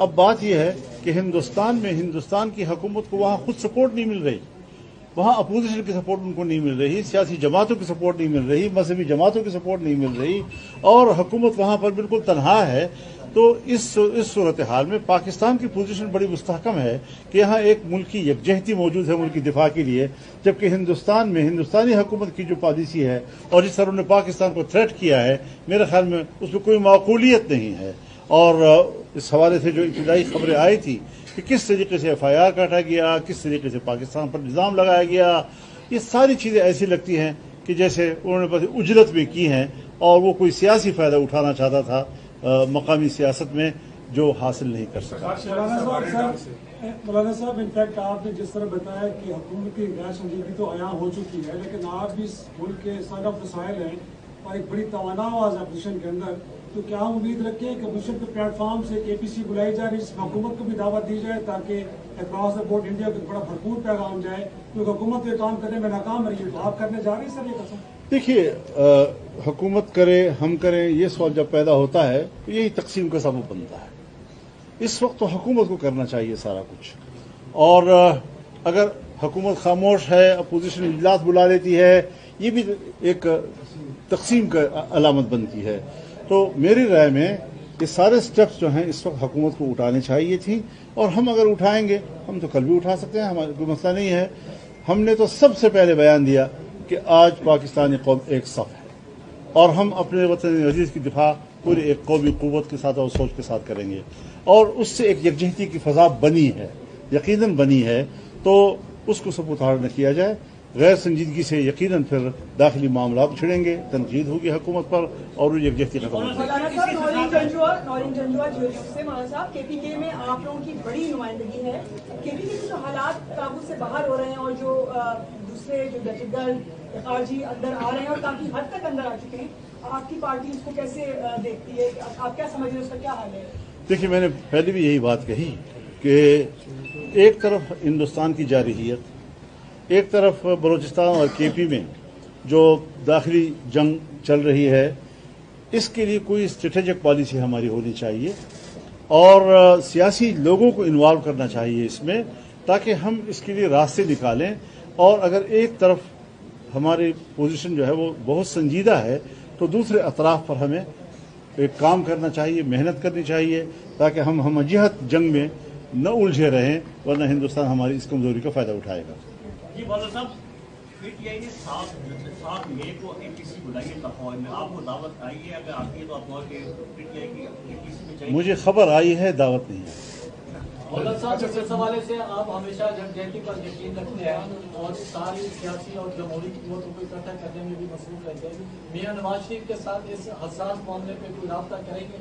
اب بات یہ ہے کہ ہندوستان کی حکومت کو وہاں خود سپورٹ نہیں مل رہی، وہاں اپوزیشن کی سپورٹ ان کو نہیں مل رہی، سیاسی جماعتوں کی سپورٹ نہیں مل رہی، مذہبی جماعتوں کی سپورٹ نہیں مل رہی، اور حکومت وہاں پر بالکل تنہا ہے۔ تو اس صورتحال میں پاکستان کی پوزیشن بڑی مستحکم ہے کہ یہاں ایک ملکی یکجہتی موجود ہے ملکی دفاع کے لیے، جبکہ ہندوستان میں ہندوستانی حکومت کی جو پالیسی ہے اور جس طرح انہوں نے پاکستان کو تھریٹ کیا ہے، میرے خیال میں اس میں کوئی معقولیت نہیں ہے۔ اور اس حوالے سے جو ابتدائی خبریں آئی تھی کہ کس طریقے سے FIR کاٹا گیا، کس طریقے سے پاکستان پر الزام لگایا گیا، یہ ساری چیزیں ایسی لگتی ہیں کہ جیسے انہوں نے بس اجرت بھی کی ہیں اور وہ کوئی سیاسی فائدہ اٹھانا چاہتا تھا مقامی سیاست میں، جو حاصل نہیں کر سکا۔ مولانا صاحب انفیکٹ آپ نے جس طرح بتایا کہ حکومت کی غیر سنجیدگی تو عیاں ہو چکی ہے، لیکن آپ بھی اس ملک کے سر آف مسائل ہیں اور ایک بڑی توانا آواز ہے اپوزیشن کے اندر، تو کیا ہم امید رکھیں کہ اپوزیشن کے پلیٹ فارم سے APC بلائی جائے، اس حکومت کو بھی دعوت دی جائے تاکہ اکراس دا بورڈ انڈیا کو بڑا بھرپور پیغام جائے، کیونکہ حکومت یہ کام کرنے میں ناکام رہی ہے، تو آپ کرنے جا رہے ہیں سر یہ قسم؟ دیکھیے، حکومت کرے ہم کریں، یہ سوال جب پیدا ہوتا ہے تو یہی تقسیم کا سبب بنتا ہے۔ اس وقت تو حکومت کو کرنا چاہیے سارا کچھ، اور اگر حکومت خاموش ہے، اپوزیشن اجلاس بلا لیتی ہے، یہ بھی ایک تقسیم کا علامت بنتی ہے۔ تو میری رائے میں یہ سارے سٹیپس جو ہیں اس وقت حکومت کو اٹھانے چاہیے تھی، اور ہم اگر اٹھائیں گے، ہم تو کل بھی اٹھا سکتے ہیں، ہمارا کوئی مسئلہ نہیں ہے۔ ہم نے تو سب سے پہلے بیان دیا کہ آج پاکستانی قوم ایک صف ہے، اور ہم اپنے وطن عزیز کی دفاع پوری ایک قومی قوت کے ساتھ اور سوچ کے ساتھ کریں گے، اور اس سے ایک یکجہتی کی فضا بنی ہے، یقیناً بنی ہے، تو اس کو سبوتار نہ کیا جائے۔ غیر سنجیدگی سے یقیناً پھر داخلی معاملات چھڑیں گے، تنقید ہوگی حکومت پر، اور وہ یکجہتی ختم ہوگی۔ مولانا صاحب، نورین جنجوا جیولوگ سے، مولانا صاحب KPK میں آپ لوگوں کی بڑی نمائندگی ہے، KPK کے جو حالات قابو سے باہر ہو رہے ہیں اور جو دوسرے جو دہشت گرد خارجی اندر آ رہے ہیں اور کافی حد تک اندر آ چکے ہیں، آپ کی پارٹی اس کو کیسے دیکھتی ہے؟ آپ کیا سمجھ رہے ہیں، اس کا کیا حال ہے؟ دیکھیے، میں نے پہلے بھی یہی بات کہی کہ ایک طرف ہندوستان کی جارحیت، ایک طرف بلوچستان اور KP میں جو داخلی جنگ چل رہی ہے، اس کے لیے کوئی اسٹریٹجک پالیسی ہماری ہونی چاہیے، اور سیاسی لوگوں کو انوالو کرنا چاہیے اس میں، تاکہ ہم اس کے لیے راستے نکالیں۔ اور اگر ایک طرف ہماری پوزیشن جو ہے وہ بہت سنجیدہ ہے، تو دوسرے اطراف پر ہمیں ایک کام کرنا چاہیے، محنت کرنی چاہیے، تاکہ ہم ہمجہت جنگ میں نہ الجھے رہیں، ورنہ ہندوستان ہماری اس کمزوری کا فائدہ اٹھائے گا۔ جی مولانا صاحب، PTI نے 7 مئی کو APC بلائی ہے لاہور میں، آپ کو دعوت آئی ہے؟ اگر آتی ہے تو آپ کہ PTI کی APC میں چاہیے؟ مجھے خبر آئی ہے، دعوت نہیں ہے۔ مولانا صاحب، اس حوالے سے آپ ہمیشہ یکجہتی پر یقین رکھتے ہیں اور ساری سیاسی اور جمہوری قوتوں کو اکٹھا کرنے میں بھی مصروف رہتے ہیں، میاں نواز شریف کے ساتھ اس حساس معاملے پہ کوئی رابطہ کریں گے؟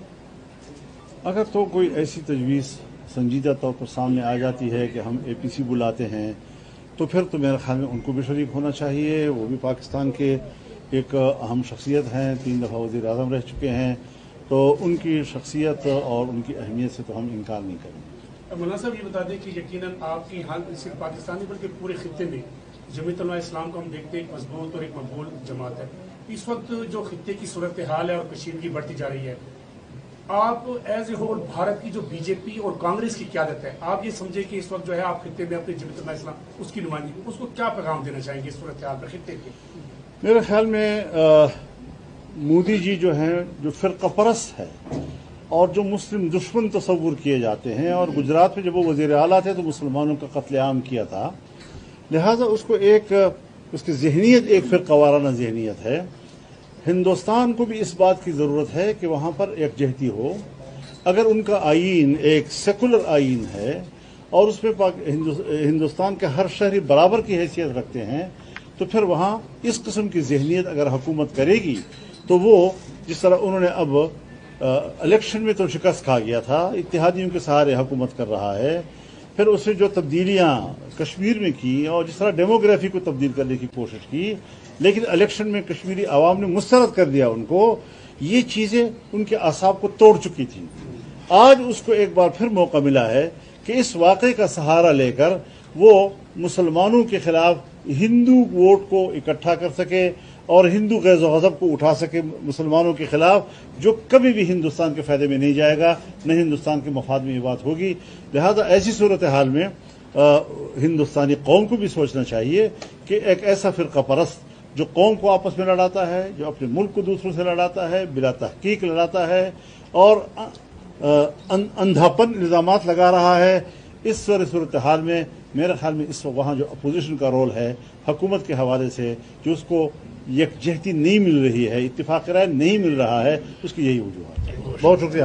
اگر تو کوئی ایسی تجویز سنجیدہ طور پر سامنے آ جاتی ہے کہ ہم APC بلاتے ہیں، تو پھر تو میرے خیال میں ان کو بھی شریک ہونا چاہیے۔ وہ بھی پاکستان کے ایک اہم شخصیت ہیں، 3 دفعہ وزیر اعظم رہ چکے ہیں، تو ان کی شخصیت اور ان کی اہمیت سے تو ہم انکار نہیں کریں گے۔ مولانا صاحب، یہ بتا دیں کہ یقیناً آپ کی حال صرف پاکستانی بلکہ پورے خطے میں جمعیت علماء اسلام کو ہم دیکھتے ہیں ایک مضبوط اور ایک مقبول جماعت ہے۔ اس وقت جو خطے کی صورتحال ہے اور کشیدگی بڑھتی جا رہی ہے، آپ ایز اے ہول بھارت کی جو BJP اور کانگریس کی قیادت ہے، آپ یہ سمجھے کہ اس وقت جو ہے آپ خطے میں اپنے جمعیت علماء اسلام اس کی نمائندگی، اس کو کیا پیغام دینا چاہیں گے اس صورتحال پر خطے کے؟ میرے خیال میں مودی جی جو ہیں، جو فرقہ پرست ہے اور جو مسلم دشمن تصور کیے جاتے ہیں، اور گجرات میں جب وہ وزیر اعلیٰ تھے تو مسلمانوں کا قتل عام کیا تھا، لہذا اس کو اس کی ذہنیت ایک فرقہ وارانہ ذہنیت ہے۔ ہندوستان کو بھی اس بات کی ضرورت ہے کہ وہاں پر یکجہتی ہو۔ اگر ان کا آئین ایک سیکولر آئین ہے اور اس میں ہندوستان کے ہر شہری برابر کی حیثیت رکھتے ہیں، تو پھر وہاں اس قسم کی ذہنیت اگر حکومت کرے گی تو وہ جس طرح انہوں نے اب الیکشن میں تو شکست کھا گیا تھا، اتحادیوں کے سہارے حکومت کر رہا ہے، پھر اس نے جو تبدیلیاں کشمیر میں کی اور جس طرح ڈیموگرافی کو تبدیل کرنے کی کوشش کی، لیکن الیکشن میں کشمیری عوام نے مسترد کر دیا ان کو، یہ چیزیں ان کے اعصاب کو توڑ چکی تھیں۔ آج اس کو ایک بار پھر موقع ملا ہے کہ اس واقعے کا سہارا لے کر وہ مسلمانوں کے خلاف ہندو ووٹ کو اکٹھا کر سکے اور ہندو غیظ و غضب کو اٹھا سکے مسلمانوں کے خلاف، جو کبھی بھی ہندوستان کے فائدے میں نہیں جائے گا، نہ ہندوستان کے مفاد میں یہ بات ہوگی۔ لہذا ایسی صورتحال میں ہندوستانی قوم کو بھی سوچنا چاہیے کہ ایک ایسا فرقہ پرست جو قوم کو آپس میں لڑاتا ہے، جو اپنے ملک کو دوسروں سے لڑاتا ہے، بلا تحقیق لڑاتا ہے اور اندھاپن الزامات لگا رہا ہے، اس صورتحال میں میرے خیال میں اس وقت وہاں جو اپوزیشن کا رول ہے حکومت کے حوالے سے، جو اس کو یکجہتی نہیں مل رہی ہے، اتفاق رائے نہیں مل رہا ہے، اس کی یہی وجوہات ہے۔ بہت شکریہ۔